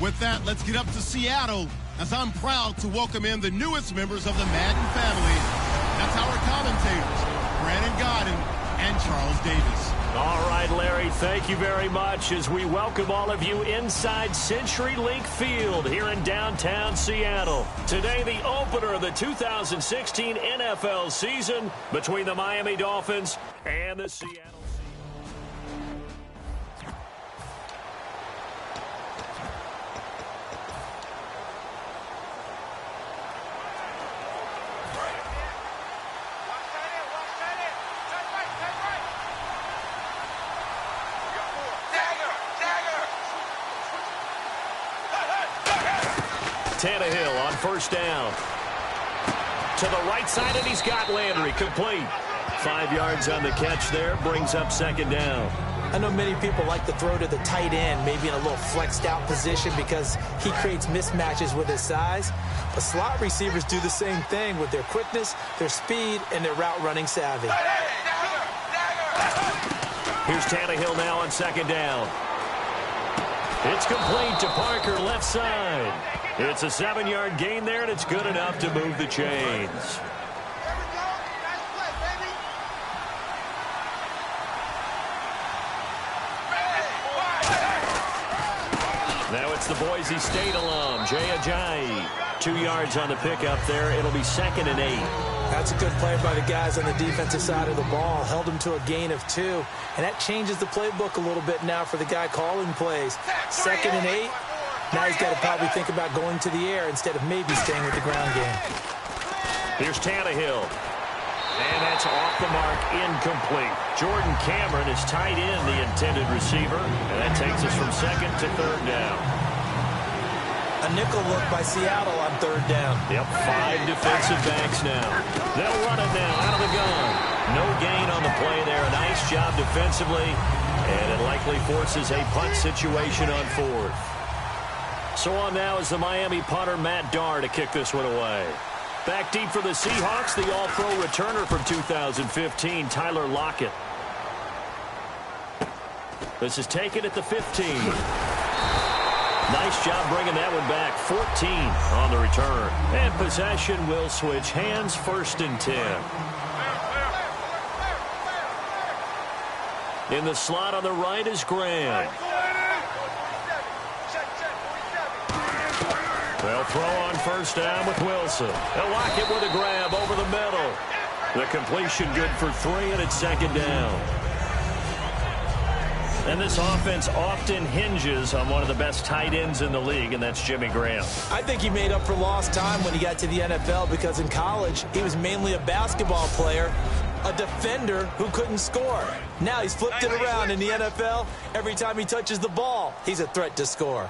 With that, let's get up to Seattle, as I'm proud to welcome in the newest members of the Madden family. That's our commentators, Brandon Godden and Charles Davis. All right, Larry, thank you very much as we welcome all of you inside CenturyLink Field here in downtown Seattle. Today, the opener of the 2016 NFL season between the Miami Dolphins and the Seattle Seahawks. Tannehill on first down. To the right side, and he's got Landry complete. 5 yards on the catch there, brings up second down. I know many people like to throw to the tight end, maybe in a little flexed out position because he creates mismatches with his size. But slot receivers do the same thing with their quickness, their speed, and their route running savvy. Here's Tannehill now on second down. It's complete to Parker, left side. It's a 7-yard gain there, and it's good enough to move the chains. Now it's the Boise State alum, Jay Ajayi. 2 yards on the pickup there. It'll be 2nd and 8. That's a good play by the guys on the defensive side of the ball. Held him to a gain of 2. And that changes the playbook a little bit now for the guy calling plays. 2nd and 8. Now he's got to probably think about going to the air instead of maybe staying with the ground game. Here's Tannehill. And that's off the mark, incomplete. Jordan Cameron is tied in the intended receiver. And that takes us from 2nd to 3rd down. A nickel look by Seattle on 3rd down. Yep, 5 defensive backs now. They'll run it now out of the gun. No gain on the play there. A nice job defensively. And it likely forces a punt situation on 4th. So on now is the Miami punter Matt Darr to kick this one away. Back deep for the Seahawks, the All-Pro returner from 2015, Tyler Lockett. This is taken at the 15. Nice job bringing that one back. 14 on the return. And possession will switch hands, 1st and 10. In the slot on the right is Graham. They'll throw on first down with Wilson. They'll lock it with a grab over the middle. The completion good for 3, and it's 2nd down. And this offense often hinges on one of the best tight ends in the league, and that's Jimmy Graham. I think he made up for lost time when he got to the NFL because in college, he was mainly a basketball player, a defender who couldn't score. Now he's flipped it around in the NFL. Every time he touches the ball, he's a threat to score.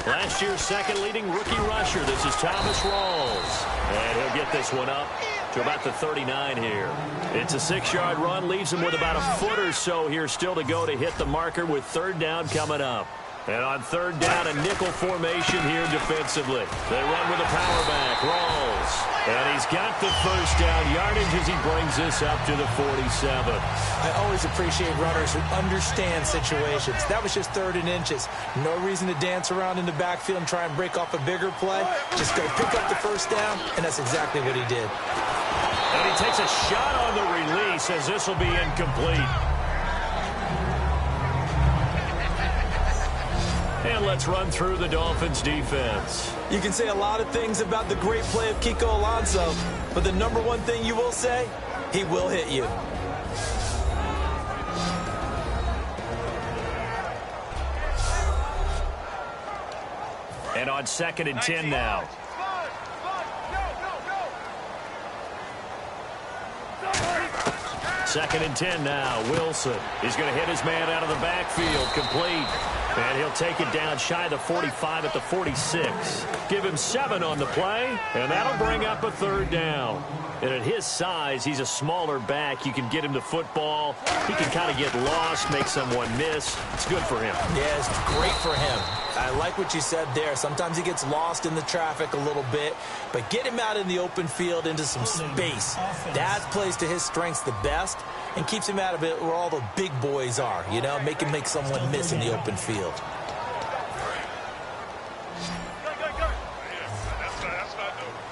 Last year's 2nd leading rookie rusher. This is Thomas Rawls. And he'll get this one up to about the 39 here. It's a 6-yard run. Leaves him with about a foot or so here still to go to hit the marker with 3rd down coming up. And on 3rd down, a nickel formation here defensively. They run with a power back. Rawls. And he's got the first down yardage as he brings this up to the 47. I always appreciate runners who understand situations. That was just 3rd and inches. No reason to dance around in the backfield and try and break off a bigger play. Just go pick up the first down, and that's exactly what he did. And he takes a shot on the release as this will be incomplete. And let's run through the Dolphins' defense. You can say a lot of things about the great play of Kiko Alonso, but the number one thing you will say, he will hit you. And on 2nd and 10 now. Second and 10 now. Wilson. He's going to hit his man out of the backfield. Complete. And he'll take it down shy of the 45 at the 46. Give him 7 on the play, and that'll bring up a 3rd down. And at his size, he's a smaller back. You can get him the football. He can kind of get lost, make someone miss. It's good for him. Yeah, it's great for him. I like what you said there. Sometimes he gets lost in the traffic a little bit, but get him out in the open field into some space. That plays to his strengths the best and keeps him out of it where all the big boys are, you know, make him make someone miss in the open field.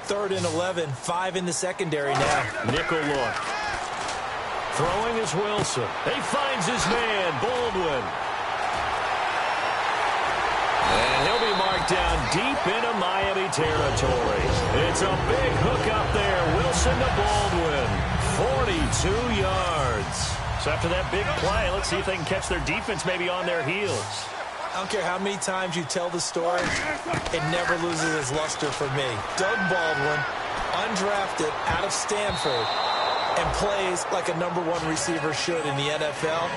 3rd and 11, 5 in the secondary now. Nickel look. Throwing is Wilson. He finds his man, Baldwin. And he'll be marked down deep into Miami territory. It's a big hook up there. Wilson to Baldwin. 42 yards. So after that big play, let's see if they can catch their defense maybe on their heels. I don't care how many times you tell the story, it never loses its luster for me. Doug Baldwin, undrafted out of Stanford, and plays like a #1 receiver should in the NFL.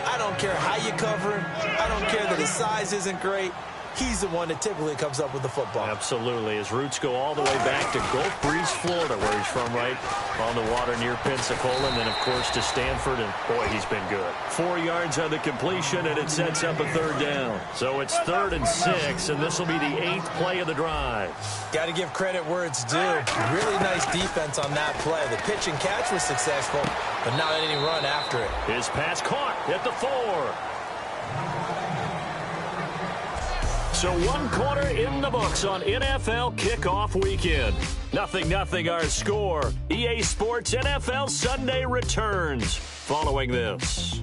I don't care how you cover him. I don't care that his size isn't great. He's the one that typically comes up with the football. Absolutely. His roots go all the way back to Gulf Breeze, Florida, where he's from, right on the water near Pensacola. And then, of course, to Stanford. And, boy, he's been good. 4 yards on the completion, and it sets up a 3rd down. So it's 3rd and 6, and this will be the 8th play of the drive. Got to give credit where it's due. Really nice defense on that play. The pitch and catch was successful, but not any run after it. His pass caught at the 4. So 1 quarter in the books on NFL kickoff weekend. 0-0 our score. EA Sports NFL Sunday returns following this.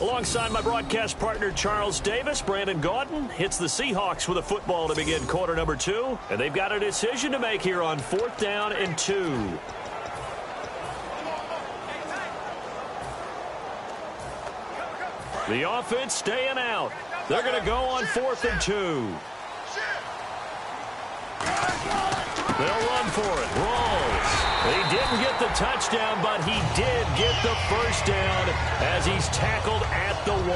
Alongside my broadcast partner Charles Davis, Brandon Gaudin hits the Seahawks with a football to begin quarter number 2. And they've got a decision to make here on 4th down and 2. The offense staying out. They're going to go on 4th and 2. They'll run for it. Rawls. He didn't get the touchdown, but he did get the 1st down as he's tackled at the 1.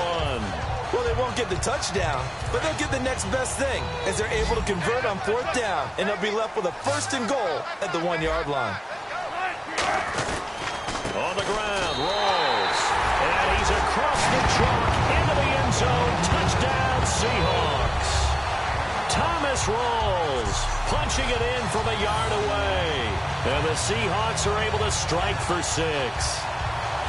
Well, they won't get the touchdown, but they'll get the next best thing as they're able to convert on 4th down, and they'll be left with a 1st and goal at the 1-yard line. On the ground, Rawls. And he's across the chalk into the end zone. Touchdown, Seahawks. Thomas Rawls punching it in from a yard away. And the Seahawks are able to strike for 6.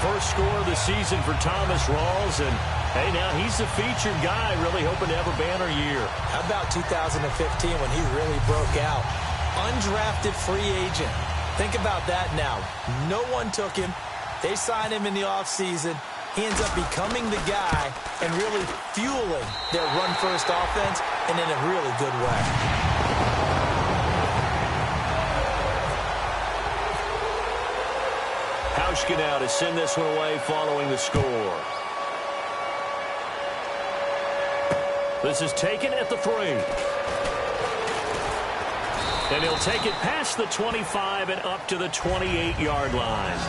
First score of the season for Thomas Rawls. And, hey, now he's the featured guy, really hoping to have a banner year. How about 2015 when he really broke out? Undrafted free agent. Think about that now. No one took him. They signed him in the offseason. He ends up becoming the guy and really fueling their run-first offense, and in a really good way. Hauschka now to send this one away following the score. This is taken at the 3. And he'll take it past the 25 and up to the 28-yard line.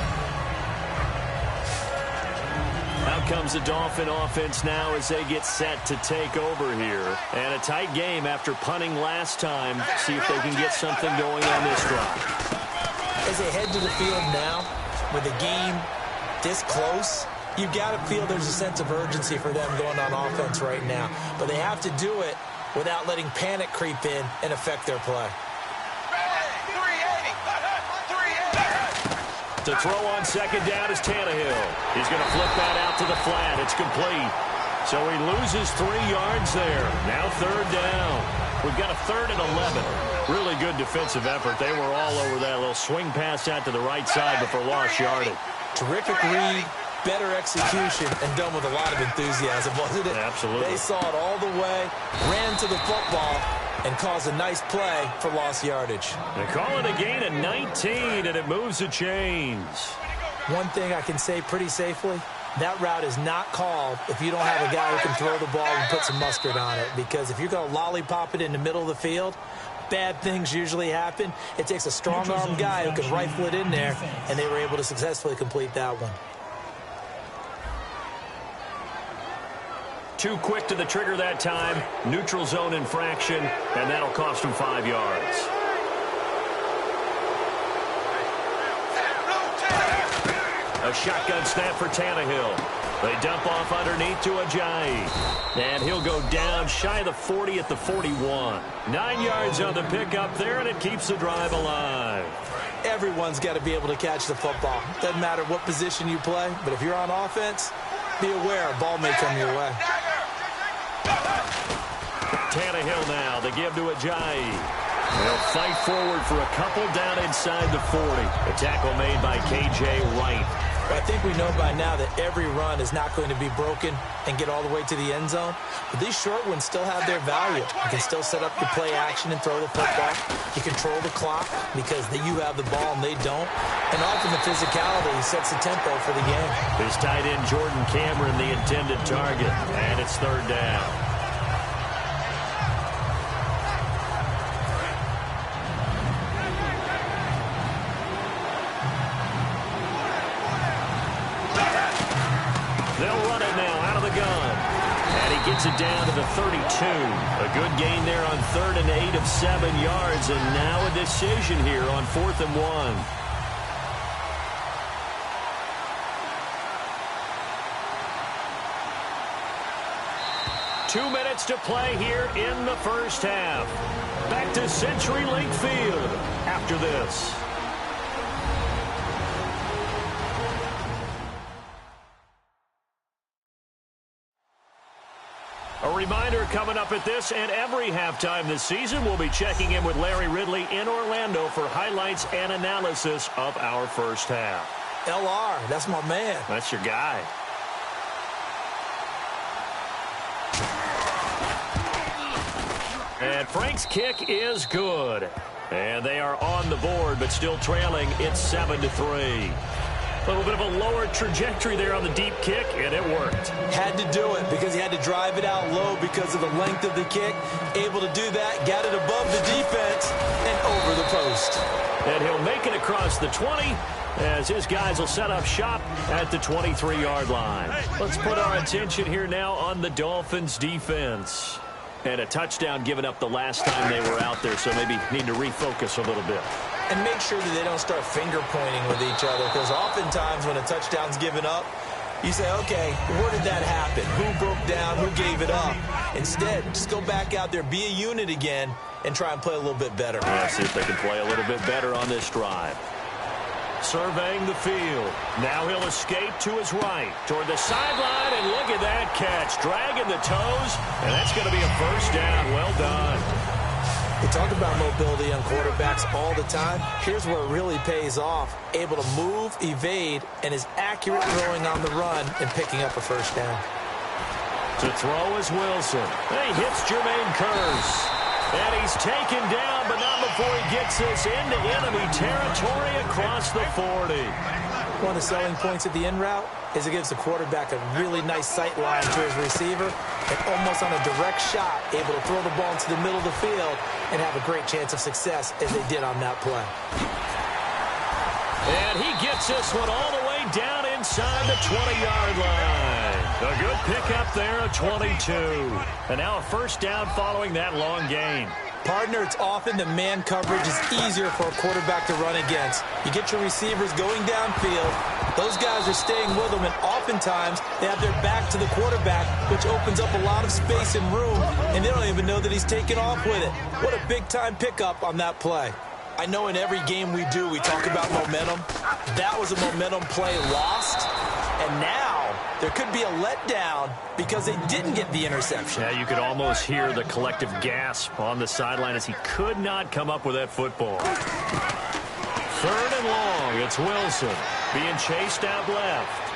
Out comes the Dolphin offense now as they get set to take over here. And a tight game after punting last time. See if they can get something going on this drive. As they head to the field now, with the game this close, you've got to feel there's a sense of urgency for them going on offense right now. But they have to do it without letting panic creep in and affect their play. To throw on 2nd down is Tannehill. He's going to flip that out to the flat. It's complete. So he loses 3 yards there. Now 3rd down. We've got a 3rd and 11. Really good defensive effort. They were all over that little swing pass out to the right side before lost yardage. Terrific read, better execution, and done with a lot of enthusiasm, wasn't it? Absolutely. They saw it all the way, ran to the football, and caused a nice play for lost yardage. They call it a gain of 19, and it moves the chains. One thing I can say pretty safely, that route is not called if you don't have a guy who can throw the ball and put some mustard on it. Because if you're going to lollipop it in the middle of the field, bad things usually happen. It takes a strong-arm guy who can rifle it in there, and they were able to successfully complete that one. Too quick to the trigger that time. Neutral zone infraction, and that'll cost him 5 yards. A shotgun snap for Tannehill. They dump off underneath to Ajayi. And he'll go down shy of the 40 at the 41. 9 yards on the pickup there, and it keeps the drive alive. Everyone's got to be able to catch the football. Doesn't matter what position you play, but if you're on offense, be aware a ball may come your way. Tannehill now. They give to Ajayi. They'll fight forward for a couple down inside the 40. The tackle made by K.J. Wright. I think we know by now that every run is not going to be broken and get all the way to the end zone. But these short ones still have their value. You can still set up your play action and throw the football. You control the clock because you have the ball and they don't. And often the physicality sets the tempo for the game. His tight end Jordan Cameron, the intended target. And it's third down. They'll run it now out of the gun. And he gets it down to the 32. A good gain there on 3rd and 8 of 7 yards. And now a decision here on 4th and 1. Two minutes to play here in the first half. Back to CenturyLink Field after this. A reminder coming up at this and every halftime this season, we'll be checking in with Larry Ridley in Orlando for highlights and analysis of our first half. LR, that's my man. That's your guy. And Frank's kick is good. And they are on the board, but still trailing. It's 7-3. A little bit of a lower trajectory there on the deep kick, and it worked. Had to do it because he had to drive it out low because of the length of the kick. Able to do that, got it above the defense, and over the post. And he'll make it across the 20 as his guys will set up shop at the 23-yard line. Let's put our attention here now on the Dolphins' defense. And a touchdown given up the last time they were out there, so maybe need to refocus a little bit. And make sure that they don't start finger-pointing with each other, because oftentimes when a touchdown's given up, you say, okay, where did that happen? Who broke down? Who gave it up? Instead, just go back out there, be a unit again, and try and play a little bit better. Yeah, see if they can play a little bit better on this drive. Surveying the field. Now he'll escape to his right toward the sideline, and look at that catch. Dragging the toes, and that's going to be a first down. Well done. We talk about mobility on quarterbacks all the time. Here's where it really pays off. Able to move, evade, and is accurate throwing on the run and picking up a first down. To throw is Wilson. He hits Jermaine Kearse. And he's taken down, but not before he gets this into enemy territory across the 40. One of the selling points of the in route is it gives the quarterback a really nice sight line to his receiver and almost on a direct shot, able to throw the ball into the middle of the field and have a great chance of success as they did on that play. And he gets this one all the way down inside the 20-yard line. A good pickup there at 22. And now a first down following that long gain. Partner, it's often the man coverage is easier for a quarterback to run against. You get your receivers going downfield. Those guys are staying with them, and oftentimes they have their back to the quarterback, which opens up a lot of space and room, and they don't even know that he's taken off with it. What a big-time pickup on that play. I know in every game we do, we talk about momentum. That was a momentum play lost, and now there could be a letdown because they didn't get the interception. Yeah, you could almost hear the collective gasp on the sideline as he could not come up with that football. Third and long, it's Wilson being chased out left.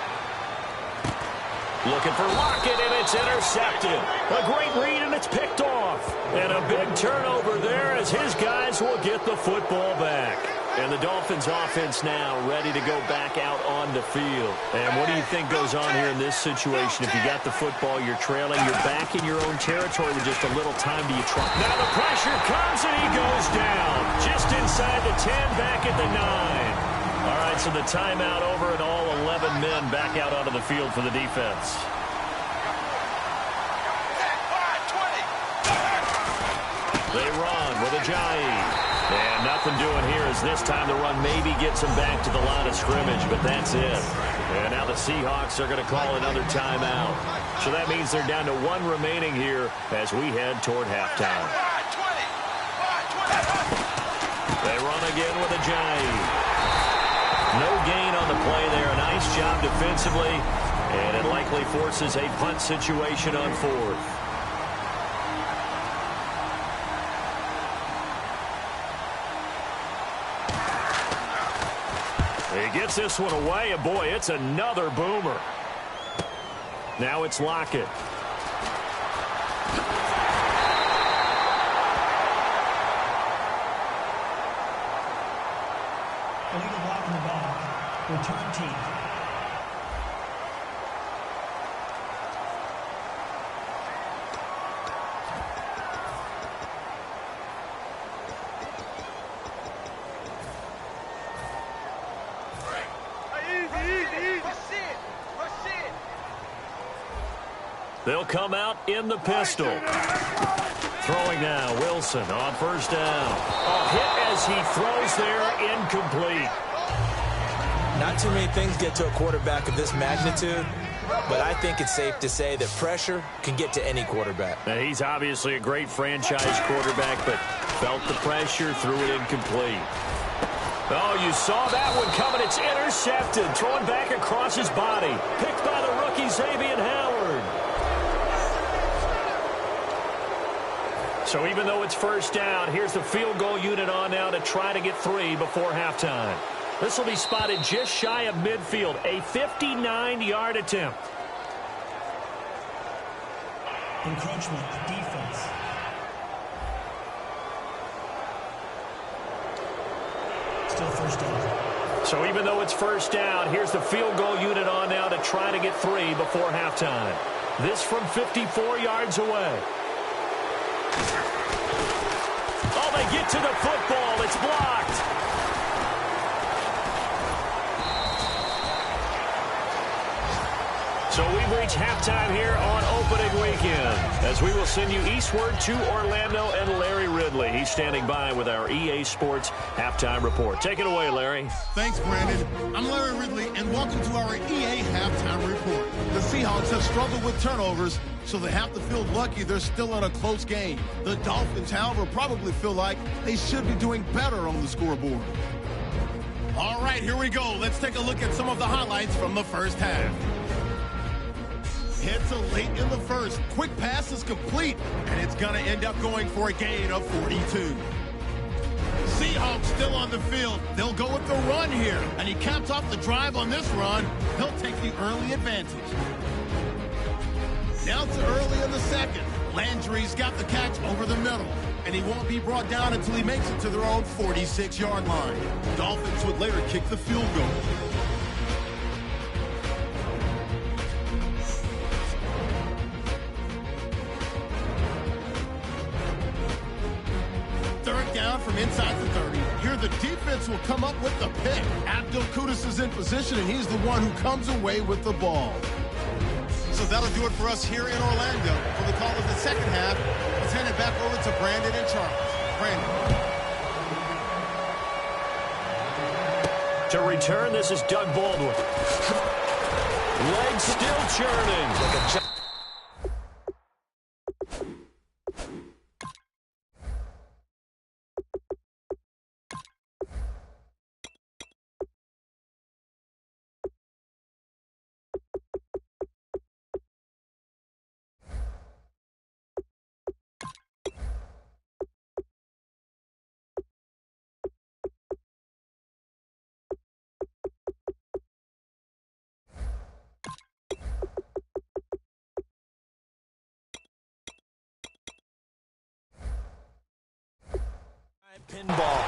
Looking for Lockett, and it's intercepted. A great read, and it's picked off. And a big turnover there as his guys will get the football back. And the Dolphins offense now ready to go back out on the field. And what do you think goes on here in this situation? If you got the football, you're trailing, you're back in your own territory with just a little time. Do you try? Now the pressure comes, and he goes down. Just inside the 10, back at the 9. All right, so the timeout over, and all 11 men back out onto the field for the defense. They run with Ajayi. And nothing doing here as this time the run maybe gets them back to the line of scrimmage, but that's it. And now the Seahawks are going to call another timeout. So that means they're down to one remaining here as we head toward halftime. They run again with Ajayi. No gain on the play there. A nice job defensively, and it likely forces a punt situation on fourth. gets this one away, and boy, it's another boomer. Now it's Lockett. Illegal block on the ball. Return team. They'll come out in the pistol. Throwing now, Wilson on first down. A hit as he throws there, incomplete. Not too many things get to a quarterback of this magnitude, but I think it's safe to say that pressure can get to any quarterback. Now, he's obviously a great franchise quarterback, but felt the pressure, threw it incomplete. Oh, you saw that one coming. It's intercepted. Throwing back across his body. Picked by the rookie, Xavier Howard. So even though it's first down, here's the field goal unit on now to try to get 3 before halftime. This will be spotted just shy of midfield. A 59-yard attempt. Encroachment, defense. Still first down. So even though it's first down, here's the field goal unit on now to try to get 3 before halftime. This from 54 yards away. Oh, they get to the football. It's blocked. So we've reached halftime here on opening weekend, as we will send you eastward to Orlando and Larry Ridley. He's standing by with our EA Sports halftime report. Take it away, Larry. Thanks, Brandon. I'm Larry Ridley, and welcome to our EA halftime report. The Seahawks have struggled with turnovers, so they have to feel lucky they're still in a close game. The Dolphins, however, probably feel like they should be doing better on the scoreboard. All right, here we go. Let's take a look at some of the highlights from the first half. Hits a late in the first. Quick pass is complete, and it's going to end up going for a gain of 42. Seahawks still on the field. They'll go with the run here, and he caps off the drive on this run. He'll take the early advantage. Now to early in the second. Landry's got the catch over the middle, and he won't be brought down until he makes it to their own 46-yard line. Dolphins would later kick the field goal. Third down from inside the 30. Here the defense will come up with the pick. Abdul Kudus is in position, and he's the one who comes away with the ball. So that'll do it for us here in Orlando. For the call of the second half, let's hand it back over to Brandon and Charles. Brandon. To return, this is Doug Baldwin. Legs still churning. Pinball.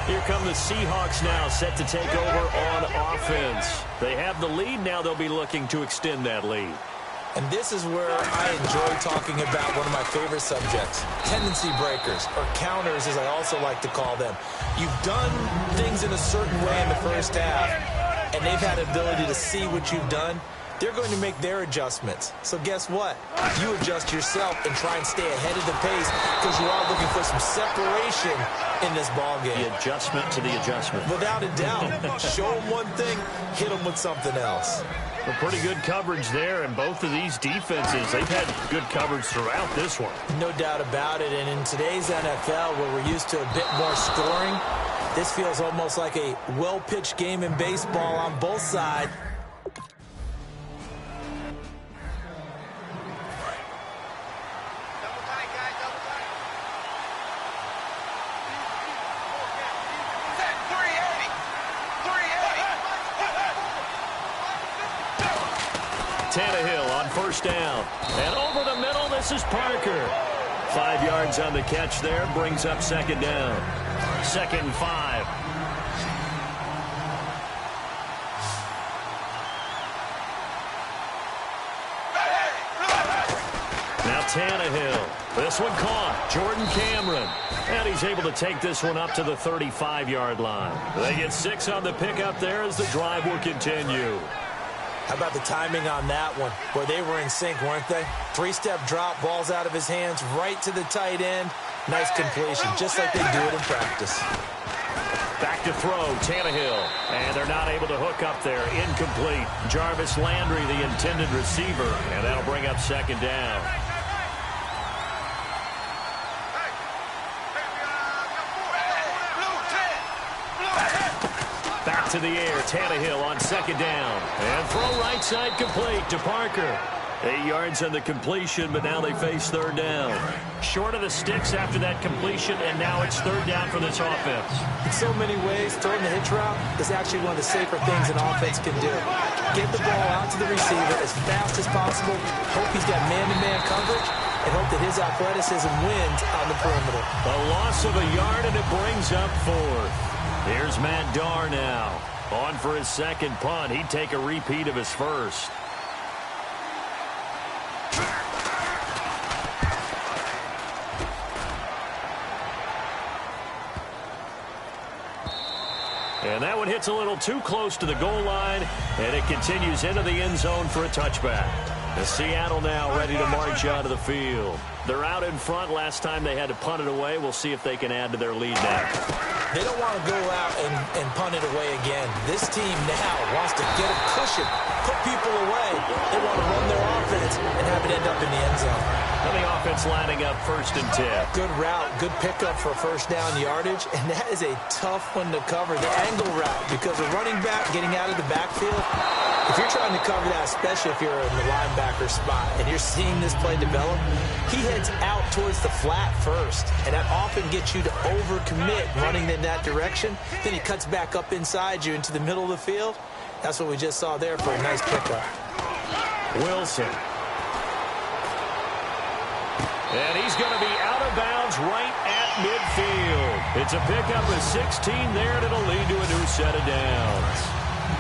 Here come the Seahawks now, set to take over on offense. They have the lead. Now they'll be looking to extend that lead. And this is where I enjoy talking about one of my favorite subjects, tendency breakers, or counters as I also like to call them. You've done things in a certain way in the first half, and they've had the ability to see what you've done. They're going to make their adjustments. So guess what? You adjust yourself and try and stay ahead of the pace because you are looking for some separation in this ball game. The adjustment to the adjustment. Without a doubt. Show them one thing, hit them with something else. Well, pretty good coverage there, and both of these defenses, they've had good coverage throughout this one. No doubt about it, and in today's NFL, where we're used to a bit more scoring, this feels almost like a well-pitched game in baseball on both sides. Tannehill on first down. And over the middle, this is Parker. 5 yards on the catch there, brings up second down. 2nd and 5. Now Tannehill. This one caught. Jordan Cameron. And he's able to take this one up to the 35-yard line. They get 6 on the pickup there as the drive will continue. How about the timing on that one, where they were in sync, weren't they? 3-step drop, balls out of his hands, right to the tight end. Nice completion, just like they do it in practice. Back to throw, Tannehill. And they're not able to hook up there. Incomplete. Jarvis Landry, the intended receiver. And that'll bring up second down. Back to the air, Tannehill on second down. And throw right side complete to Parker. 8 yards on the completion, but now they face third down. Short of the sticks after that completion, and now it's third down for this offense. In so many ways, throwing the hitch route is actually one of the safer things an offense can do. Get the ball out to the receiver as fast as possible, hope he's got man-to-man coverage, and hope that his athleticism wins on the perimeter. A loss of a yard, and it brings up fourth. Here's Matt Darr now. On for his second punt. He'd take a repeat of his first. And that one hits a little too close to the goal line, and it continues into the end zone for a touchback. The Seattle now ready to march out of the field. They're out in front. Last time they had to punt it away. We'll see if they can add to their lead now. They don't want to go out and punt it away again. This team now wants to get a cushion, put people away. They want to run their offense and have it end up in the end zone. And the offense lining up 1st and 10. Good route, good pickup for first down yardage, and that is a tough one to cover, the angle route, because a running back getting out of the backfield, if you're trying to cover that, especially if you're in the linebacker spot and you're seeing this play develop, he heads out towards the flat first, and that often gets you to overcommit running in that direction. Then he cuts back up inside you into the middle of the field. That's what we just saw there for a nice pickup. Wilson. And he's going to be out of bounds right at midfield. It's a pickup of 16 there, and it'll lead to a new set of downs.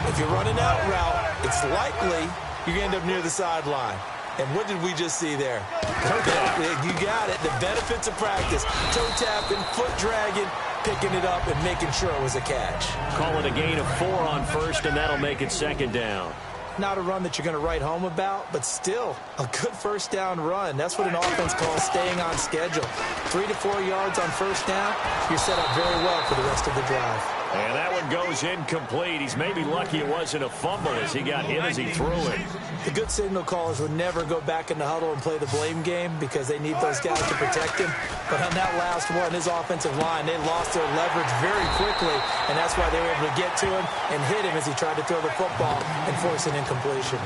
If you're running out route, it's likely you're going to end up near the sideline. And what did we just see there? You got it. The benefits of practice. Toe tapping, foot dragging, picking it up, and making sure it was a catch. Call it a gain of 4 on first, and that'll make it second down. Not a run that you're going to write home about, but still a good first down run. That's what an offense calls staying on schedule. 3 to 4 yards on first down, you're set up very well for the rest of the drive. And that one goes incomplete. He's maybe lucky it wasn't a fumble as he got hit as he threw it. The good signal callers would never go back in the huddle and play the blame game because they need those guys to protect him. But on that last one, his offensive line, they lost their leverage very quickly, and that's why they were able to get to him and hit him as he tried to throw the football and force an incompletion.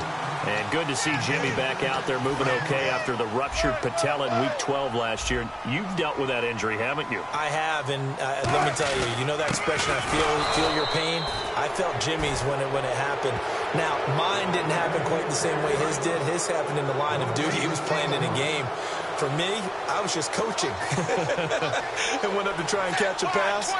And good to see Jimmy back out there moving okay after the ruptured patella in Week 12 last year. You've dealt with that injury, haven't you? I have, and let me tell you, you know that expression, I feel your pain? I felt Jimmy's when it happened. Now, mine didn't happen quite the same way his did. His happened in the line of duty. He was playing in a game. For me, I was just coaching and went up to try and catch a pass.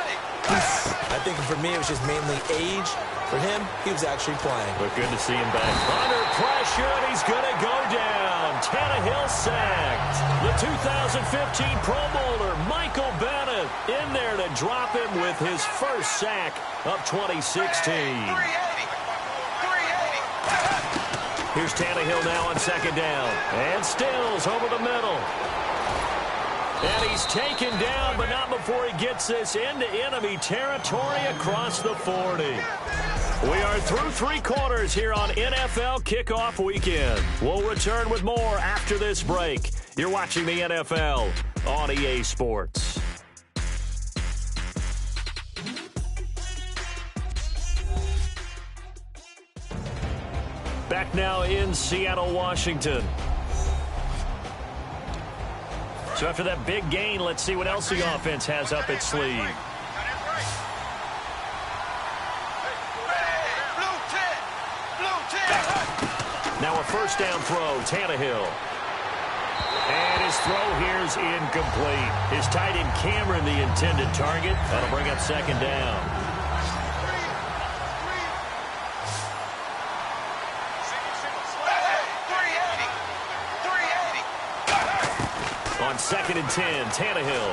I think for me, it was just mainly age. For him, he was actually playing. But good to see him back. Under pressure, and he's going to go down. Tannehill sacked. The 2015 Pro Bowler, Michael Bennett, in there to drop him with his first sack of 2016. Here's Tannehill now on second down. And Stills over the middle. And he's taken down, but not before he gets this into enemy territory across the 40. We are through 3 quarters here on NFL Kickoff Weekend. We'll return with more after this break. You're watching the NFL on EA Sports. Back now in Seattle, Washington. So after that big gain, let's see what else the offense has up its sleeve. Now a first down throw, Tannehill. And his throw here is incomplete. His tight end Cameron, the intended target. That'll bring up second down. On 2nd and 10, Tannehill.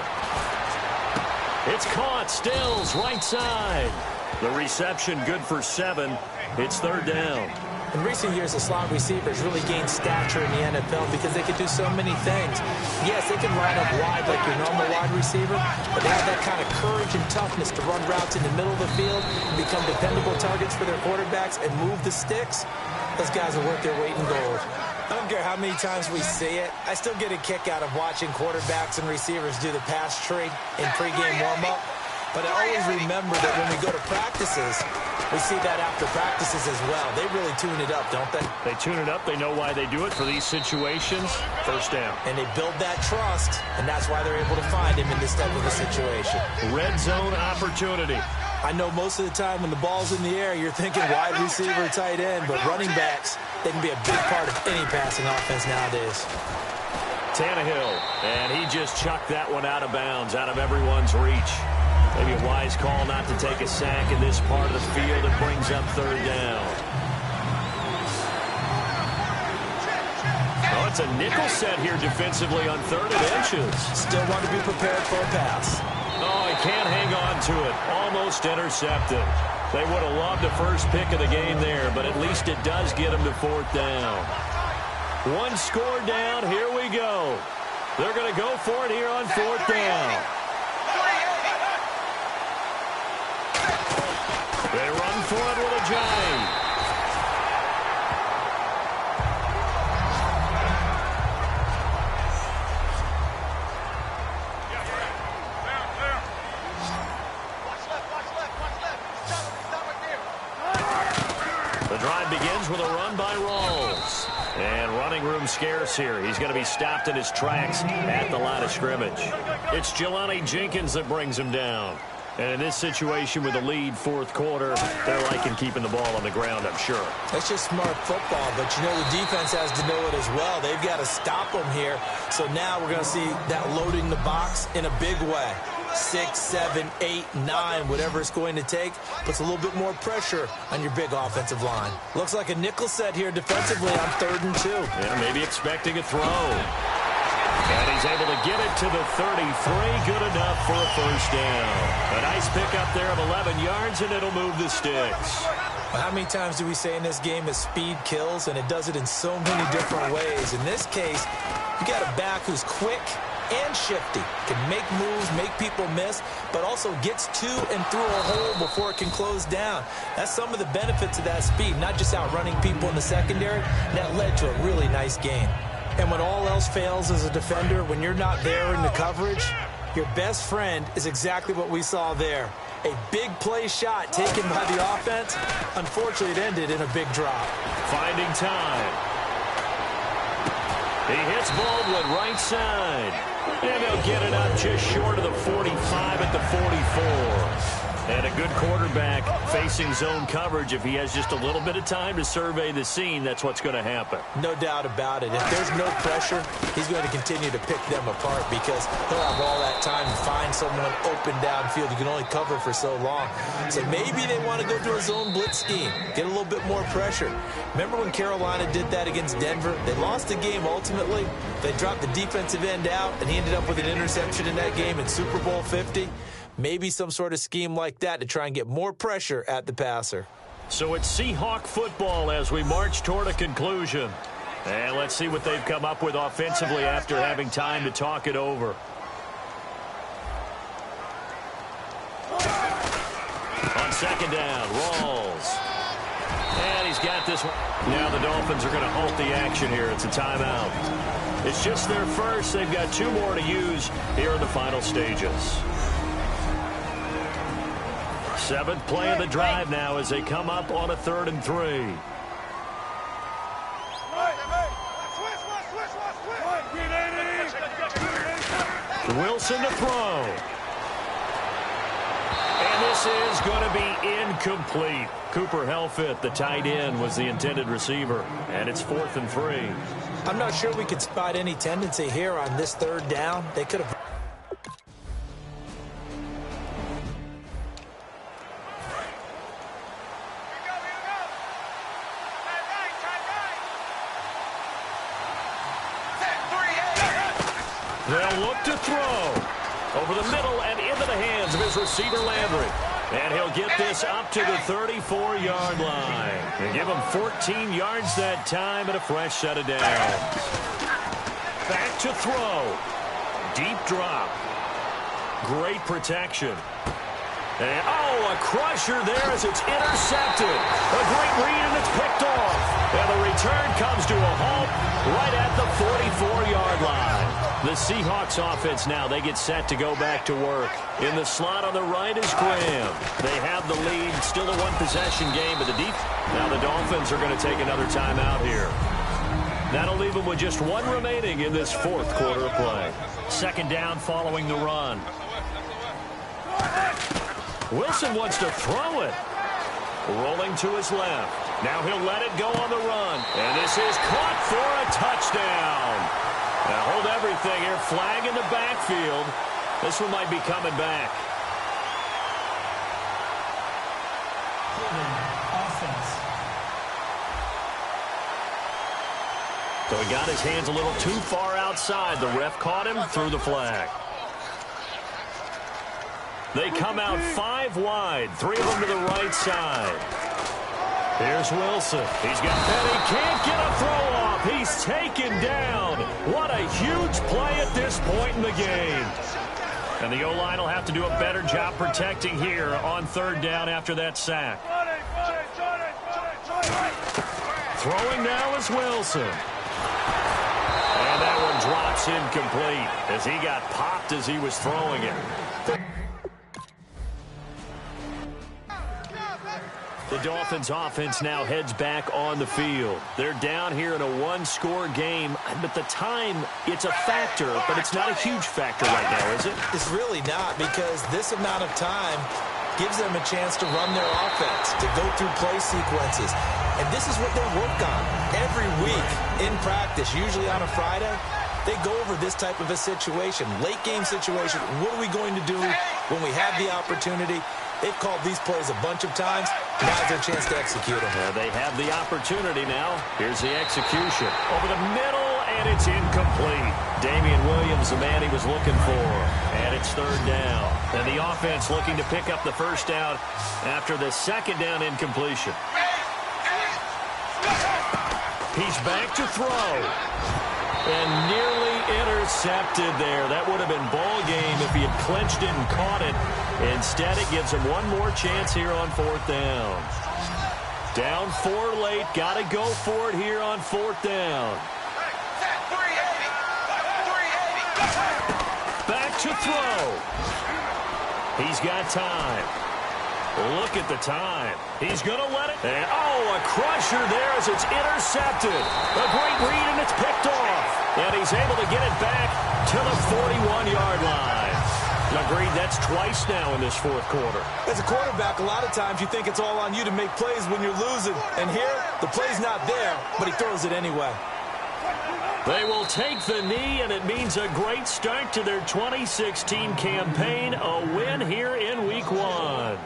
It's caught. Stills, right side. The reception good for 7. It's 3rd down. In recent years, the slot receivers really gained stature in the NFL because they can do so many things. Yes, they can line up wide like your normal wide receiver, but they have that kind of courage and toughness to run routes in the middle of the field and become dependable targets for their quarterbacks and move the sticks. Those guys are worth their weight in gold. I don't care how many times we see it. I still get a kick out of watching quarterbacks and receivers do the pass tree in pregame warm-up. But I always remember that when we go to practices, we see that after practices as well. They really tune it up, don't they? They tune it up. They know why they do it for these situations. First down. And they build that trust, and that's why they're able to find him in this type of a situation. Red zone opportunity. I know most of the time when the ball's in the air, you're thinking wide receiver, tight end, but running backs, they can be a big part of any passing offense nowadays. Tannehill, and he just chucked that one out of bounds, out of everyone's reach. Maybe a wise call not to take a sack in this part of the field. It brings up 3rd down. Oh, it's a nickel set here defensively on 3rd and inches. Still want to be prepared for a pass. Oh, he can't hang on to it. Almost intercepted. They would have loved the first pick of the game there, but at least it does get him to 4th down. One score down. Here we go. They're going to go for it here on 4th down. They run for it with a giant. The drive begins with a run by Rawls. And running room scarce here. He's going to be stopped in his tracks at the line of scrimmage. It's Jelani Jenkins that brings him down. And in this situation with the lead 4th quarter, they're liking keeping the ball on the ground, I'm sure. That's just smart football, but you know the defense has to know it as well. They've got to stop them here. So now we're going to see that loading the box in a big way. 6, 7, 8, 9, whatever it's going to take, puts a little bit more pressure on your big offensive line. Looks like a nickel set here defensively on 3rd and 2. Yeah, maybe expecting a throw. And he's able to get it to the 33. Good enough for a first down. A nice pickup there of 11 yards, and it'll move the sticks. Well, how many times do we say in this game that speed kills, and it does it in so many different ways? In this case, you got a back who's quick and shifty, can make moves, make people miss, but also gets to and through a hole before it can close down. That's some of the benefits of that speed, not just outrunning people in the secondary. That led to a really nice game. And when all else fails as a defender, when you're not there in the coverage, your best friend is exactly what we saw there. A big play shot taken by the offense. Unfortunately, it ended in a big drop. Finding time. He hits Baldwin right side. And they'll get it up just short of the 45 at the 44. And a good quarterback facing zone coverage. If he has just a little bit of time to survey the scene, that's what's going to happen. No doubt about it. If there's no pressure, he's going to continue to pick them apart because he'll have all that time to find someone open downfield. You can only cover for so long. So maybe they want to go to a zone blitz scheme, get a little bit more pressure. Remember when Carolina did that against Denver? They lost the game ultimately. They dropped the defensive end out, and he ended up with an interception in that game in Super Bowl 50. Maybe some sort of scheme like that to try and get more pressure at the passer. So it's Seahawk football as we march toward a conclusion. And let's see what they've come up with offensively after having time to talk it over. On 2nd down, Rawls. And he's got this one. Now the Dolphins are going to halt the action here. It's a timeout. It's just their first. They've got 2 more to use here in the final stages. 7th play of the drive now as they come up on a 3rd and 3. Wilson to throw. And this is going to be incomplete. Cooper Helfit, the tight end, was the intended receiver. And it's 4th and 3. I'm not sure we could spot any tendency here on this 3rd down. They could have... They'll look to throw. Over the middle and into the hands of his receiver, Landry. And he'll get this up to the 34-yard line. They give him 14 yards that time and a fresh set of downs. Back to throw. Deep drop. Great protection. And, a crusher there as it's intercepted. A great read, and it's picked off. And the return comes to a halt right at the 44-yard line. The Seahawks offense now, they get set to go back to work. In the slot on the right is Graham. They have the lead, still a one-possession game, but now the Dolphins are going to take another timeout here. That'll leave them with just one remaining in this 4th quarter of play. 2nd down following the run. Wilson wants to throw it. Rolling to his left. Now he'll let it go on the run. And this is caught for a touchdown. Now hold everything here. Flag in the backfield. This one might be coming back. Offense. So he got his hands a little too far outside. The ref caught him, threw the flag. They come out 5 wide, 3 of them to the right side. Here's Wilson. He's got Petty. Can't get a throw off. He's taken down. What a huge play at this point in the game. And the O-line will have to do a better job protecting here on 3rd down after that sack. Throwing now is Wilson. And that one drops incomplete as he got popped as he was throwing it. The Dolphins offense now heads back on the field. They're down here in a 1-score game, but the time, it's a factor, but it's not a huge factor right now, is it? It's really not, because this amount of time gives them a chance to run their offense, to go through play sequences. And this is what they work on every week in practice, usually on a Friday. They go over this type of a situation, late game situation. What are we going to do when we have the opportunity? They've called these plays a bunch of times. Now's their chance to execute them. They have the opportunity now. Here's the execution. Over the middle, and it's incomplete. Damian Williams, the man he was looking for. And it's 3rd down. And the offense looking to pick up the 1st down after the 2nd down incompletion. He's back to throw. And nearly intercepted there. That would have been ball game if he had clinched it and caught it. Instead, it gives him one more chance here on 4th down. Down 4 late. Got to go for it here on 4th down. Back to throw. He's got time. Look at the time. He's going to let it. And, a crusher there as it's intercepted. A great read, and it's picked off. And he's able to get it back to the 41-yard line. Agreed, that's twice now in this 4th quarter. As a quarterback, a lot of times you think it's all on you to make plays when you're losing. And here, the play's not there, but he throws it anyway. They will take the knee, and it means a great start to their 2016 campaign. A win here in Week 1.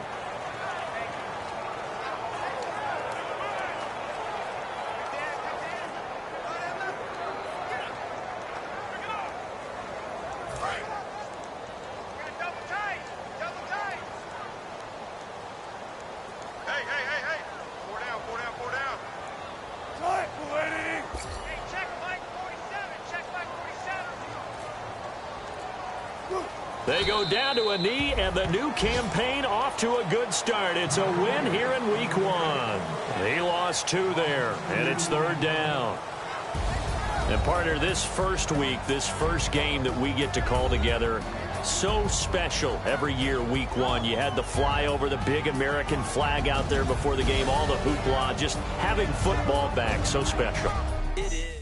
They go down to a knee, and the new campaign off to a good start. It's a win here in Week 1. He lost 2 there, and it's 3rd down. And partner, this first week, this first game that we get to call together, so special every year, Week 1. You had the flyover, the big American flag out there before the game, all the hoopla, just having football back, so special. It is.